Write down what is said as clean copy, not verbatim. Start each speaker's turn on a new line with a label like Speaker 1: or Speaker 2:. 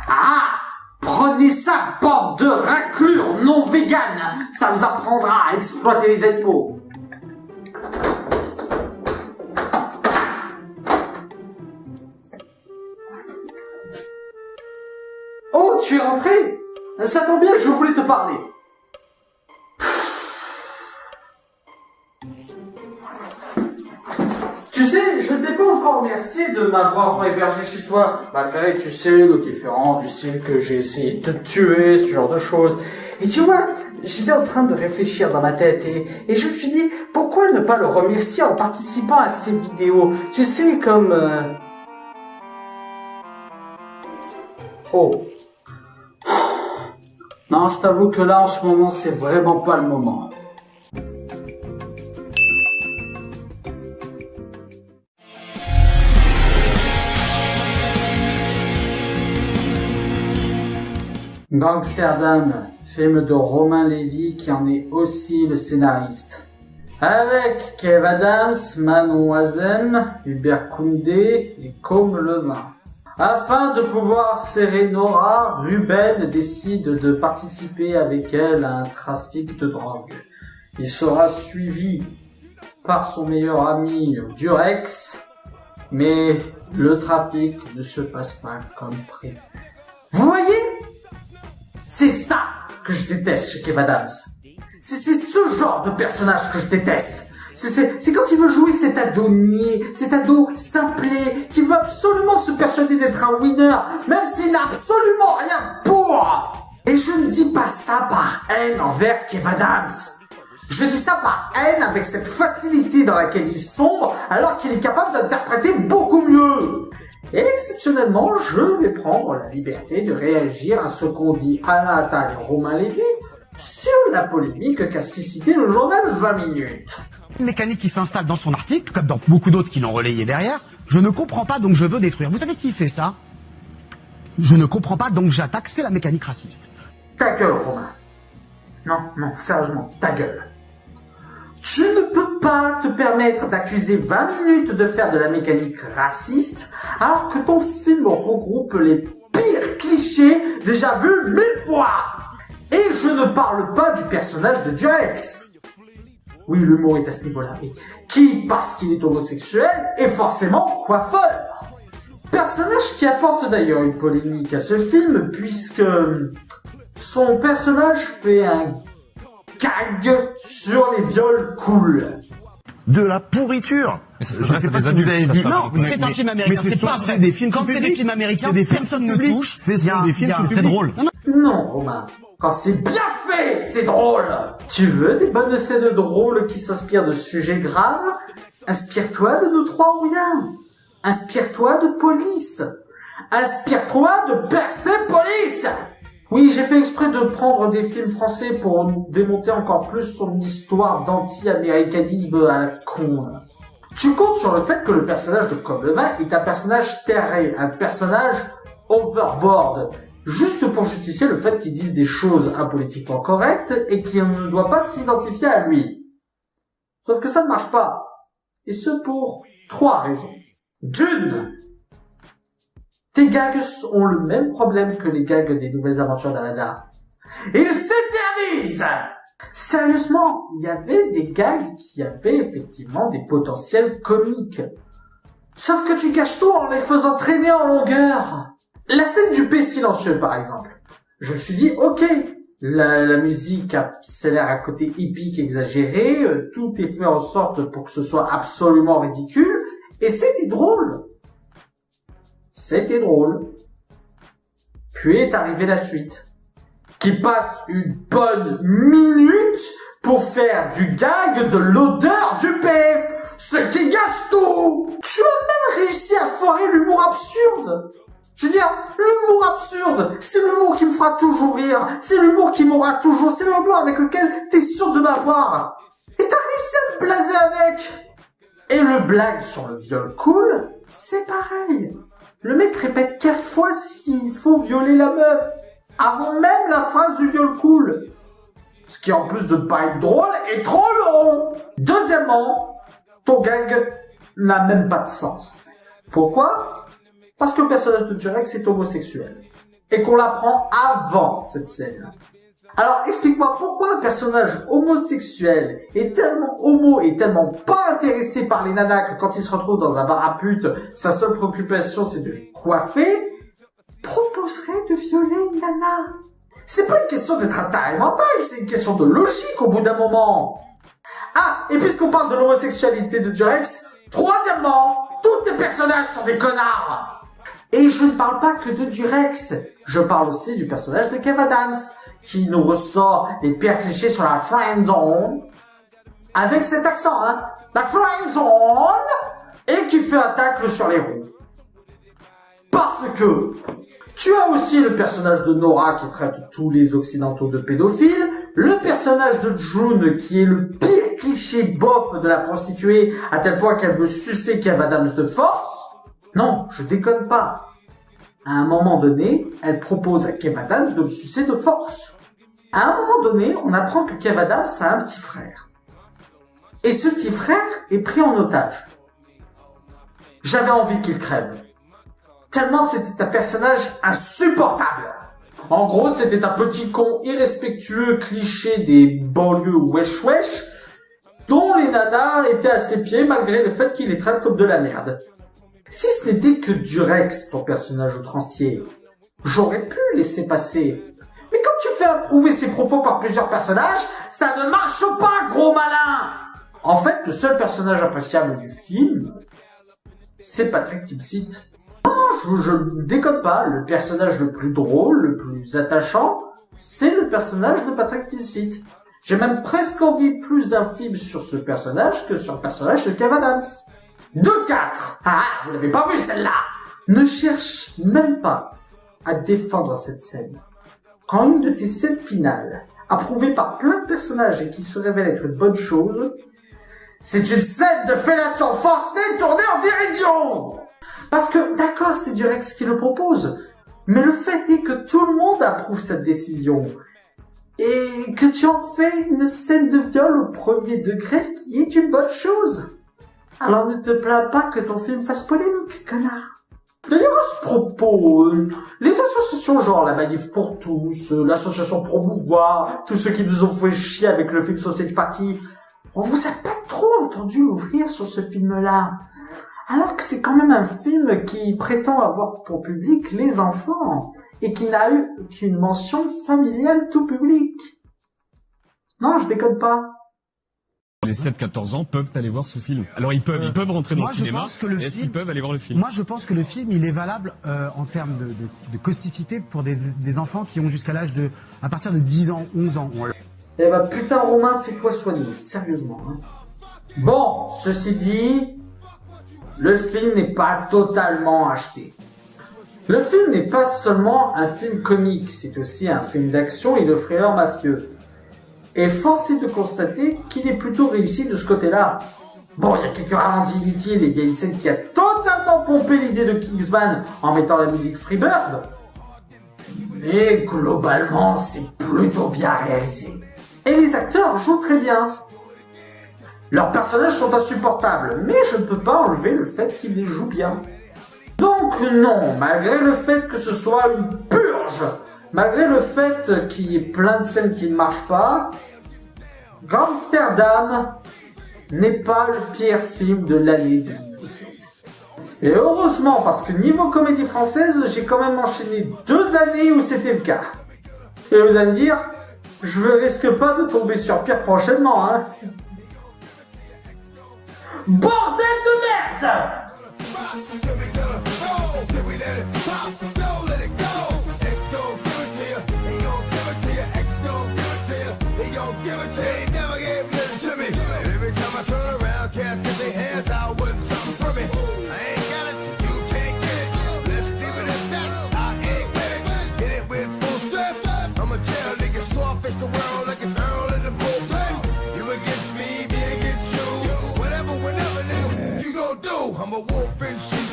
Speaker 1: Ah! Prenez ça, bande de raclures non véganes! Ça vous apprendra à exploiter les animaux! Oh, tu es rentré? Ça tombe bien, je voulais te parler. Tu sais, je ne t'ai pas encore remercié de m'avoir hébergé chez toi. Malgré, tu sais, le différent, tu sais que j'ai essayé de te tuer, ce genre de choses. Et tu vois, j'étais en train de réfléchir dans ma tête et je me suis dit, pourquoi ne pas le remercier en participant à ces vidéos? Tu sais, comme... Oh. Non, je t'avoue que là, en ce moment, c'est vraiment pas le moment. Gangsterdam, film de Romain Lévy qui en est aussi le scénariste. Avec Kev Adams, Manon Hazem, Hubert Koundé et Côme Levin. Afin de pouvoir serrer Nora, Ruben décide de participer avec elle à un trafic de drogue. Il sera suivi par son meilleur ami Durex, mais le trafic ne se passe pas comme prévu. Vous voyez ? C'est ça que je déteste chez Kev Adams. C'est ce genre de personnage que je déteste. C'est quand il veut jouer cet ado niais, cet ado simplé, qui veut absolument se persuader d'être un winner, même s'il n'a absolument rien pour. Et je ne dis pas ça par haine envers Kev Adams. Je dis ça par haine avec cette facilité dans laquelle il sombre, alors qu'il est capable d'interpréter beaucoup mieux. Et exceptionnellement, je vais prendre la liberté de réagir à ce qu'ont dit Alain Attal et Romain Lévy sur la polémique qu'a suscité le journal 20 minutes.
Speaker 2: Une mécanique qui s'installe dans son article, comme dans beaucoup d'autres qui l'ont relayé derrière. Je ne comprends pas, donc je veux détruire. Vous savez qui fait ça? Je ne comprends pas, donc j'attaque. C'est la mécanique raciste.
Speaker 1: Ta gueule, Romain. Non, sérieusement, ta gueule. Tu ne peux pas te permettre d'accuser 20 minutes de faire de la mécanique raciste, alors que ton film regroupe les pires clichés déjà vus 1000 fois. Et je ne parle pas du personnage de Durex. Oui, l'humour est à ce niveau-là, oui. Qui, parce qu'il est homosexuel, est forcément coiffeur. Personnage qui apporte d'ailleurs une polémique à ce film, puisque son personnage fait un gag sur les viols cool.
Speaker 2: De la pourriture.
Speaker 3: Mais ça,
Speaker 2: je ne sais pas si vous avez vu. Non,
Speaker 3: c'est un film américain.
Speaker 2: Mais c'est pas vrai. Des films quand c'est des films américains, personne ne touche. C'est des films c'est drôle.
Speaker 1: Non, Romain. Quand c'est bien fait, c'est drôle. Tu veux des bonnes scènes drôles qui s'inspirent de sujets graves? Inspire-toi de Nous trois ou rien. Inspire-toi de Police. Inspire-toi de Persepolis. Oui, j'ai fait exprès de prendre des films français pour démonter encore plus son histoire d'anti-américanisme à la con. Tu comptes sur le fait que le personnage de Côme Levin est un personnage terré, un personnage overboard, juste pour justifier le fait qu'il dise des choses impolitiquement correctes et qu'il ne doit pas s'identifier à lui. Sauf que ça ne marche pas. Et ce pour 3 raisons. D'une, tes gags ont le même problème que les gags des Nouvelles Aventures d'Aladdin. Ils s'éternisent! Sérieusement, il y avait des gags qui avaient effectivement des potentiels comiques. Sauf que tu gâches tout en les faisant traîner en longueur. La scène du paix silencieux, par exemple. Je me suis dit, ok, la musique s'accélère à côté épique, exagéré, tout est fait en sorte pour que ce soit absolument ridicule, et c'était drôle. C'était drôle. Puis est arrivée la suite, qui passe une bonne minute pour faire du gag de l'odeur du paix, ce qui gâche tout. Tu as même réussi à foirer l'humour absurde. Je veux dire, l'humour absurde, c'est l'humour qui me fera toujours rire, c'est l'humour qui m'aura toujours, c'est l'humour avec lequel t'es sûr de m'avoir. Et t'as réussi à me blaser avec. Et le blague sur le viol cool, c'est pareil. Le mec répète 4 fois s'il faut violer la meuf, avant même la phrase du viol cool. Ce qui, en plus de ne pas être drôle, est trop long. Deuxièmement, ton gag n'a même pas de sens, en fait. Pourquoi ? Parce que le personnage de Durex est homosexuel. Et qu'on l'apprend avant cette scène. Alors, explique-moi pourquoi un personnage homosexuel est tellement homo et tellement pas intéressé par les nanas que quand il se retrouve dans un bar à pute, sa seule préoccupation c'est de les coiffer, proposerait de violer une nana. C'est pas une question d'être un taré mental, c'est une question de logique au bout d'un moment. Ah, et puisqu'on parle de l'homosexualité de Durex, troisièmement, tous les personnages sont des connards. Et je ne parle pas que de Durex, je parle aussi du personnage de Kev Adams, qui nous ressort les pires clichés sur la friendzone, avec cet accent, la friendzone, et qui fait un tacle sur les roues. Parce que tu as aussi le personnage de Nora qui traite tous les occidentaux de pédophiles, le personnage de June qui est le pire cliché bof de la prostituée à tel point qu'elle veut sucer Kev Adams de force. Non, je déconne pas. À un moment donné, elle propose à Kev Adams de le sucer de force. À un moment donné, on apprend que Kev Adams a un petit frère. Et ce petit frère est pris en otage. J'avais envie qu'il crève. Tellement c'était un personnage insupportable. En gros, c'était un petit con irrespectueux cliché des banlieues wesh-wesh, dont les nanas étaient à ses pieds malgré le fait qu'il les traite comme de la merde. Si ce n'était que Durex, ton personnage outrancier, j'aurais pu laisser passer. Mais quand tu fais approuver ses propos par plusieurs personnages, ça ne marche pas, gros malin! En fait, le seul personnage appréciable du film, c'est Patrick Timsit. Non, je ne déconne pas, le personnage le plus drôle, le plus attachant, c'est le personnage de Patrick Timsit. J'ai même presque envie plus d'un film sur ce personnage que sur le personnage de Kev Adams. 2-4. Ah, vous l'avez pas vu celle-là. Ne cherche même pas à défendre cette scène. Quand une de tes scènes finales, approuvée par plein de personnages et qui se révèle être une bonne chose, c'est une scène de fellation forcée tournée en dérision. Parce que, d'accord, c'est Durex qui le propose, mais le fait est que tout le monde approuve cette décision. Et que tu en fais une scène de viol au premier degré qui est une bonne chose. Alors ne te plains pas que ton film fasse polémique, connard. D'ailleurs, à ce propos, les associations genre la Manif pour tous, l'association Promouvoir, tous ceux qui nous ont fait chier avec le film Society Party, on vous a pas trop entendu ouvrir sur ce film-là. Alors que c'est quand même un film qui prétend avoir pour public les enfants, et qui n'a eu qu'une mention familiale tout public. Non, je déconne pas.
Speaker 3: Les 7-14 ans peuvent aller voir ce film. Alors ils peuvent rentrer dans le cinéma. Est-ce qu'ils peuvent aller voir le film?
Speaker 2: Moi, je pense que le film, il est valable en termes de causticité pour des enfants qui ont jusqu'à l'âge de, à partir de 10 ans, 11 ans.
Speaker 1: Eh ben putain Romain, fais-toi soigner, sérieusement. Bon, ceci dit, le film n'est pas totalement acheté. Le film n'est pas seulement un film comique, c'est aussi un film d'action et de thriller mafieux. Et force est de constater qu'il est plutôt réussi de ce côté-là. Bon, il y a quelques ralentis inutiles et il y a une scène qui a totalement pompé l'idée de Kingsman en mettant la musique Freebird. Mais globalement, c'est plutôt bien réalisé. Et les acteurs jouent très bien. Leurs personnages sont insupportables, mais je ne peux pas enlever le fait qu'ils les jouent bien. Donc non, malgré le fait que ce soit une purge, malgré le fait qu'il y ait plein de scènes qui ne marchent pas, Gangsterdam n'est pas le pire film de l'année 2017. Et heureusement, parce que niveau comédie française, j'ai quand même enchaîné 2 années où c'était le cas. Et vous allez me dire, je ne risque pas de tomber sur pire prochainement, hein. Bordel de merde!
Speaker 4: I'm a wolf in sheep